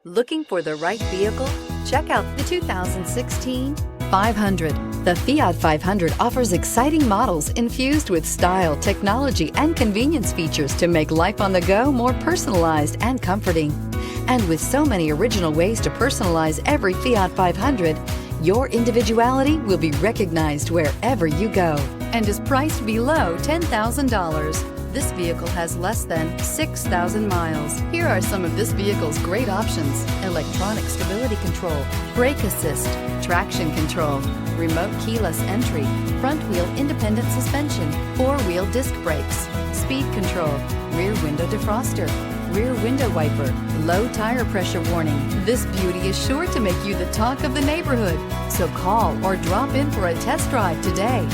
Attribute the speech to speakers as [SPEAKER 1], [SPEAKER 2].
[SPEAKER 1] Looking for the right vehicle? Check out the 2016 500. The Fiat 500 offers exciting models infused with style, technology, and convenience features to make life on the go more personalized and comforting. And with so many original ways to personalize every Fiat 500, your individuality will be recognized wherever you go and is priced below $10,000. This vehicle has less than 6,000 miles. Here are some of this vehicle's great options: electronic stability control, brake assist, traction control, remote keyless entry, front wheel independent suspension, four-wheel disc brakes, speed control, rear window defroster, rear window wiper, low tire pressure warning. This beauty is sure to make you the talk of the neighborhood. So call or drop in for a test drive today.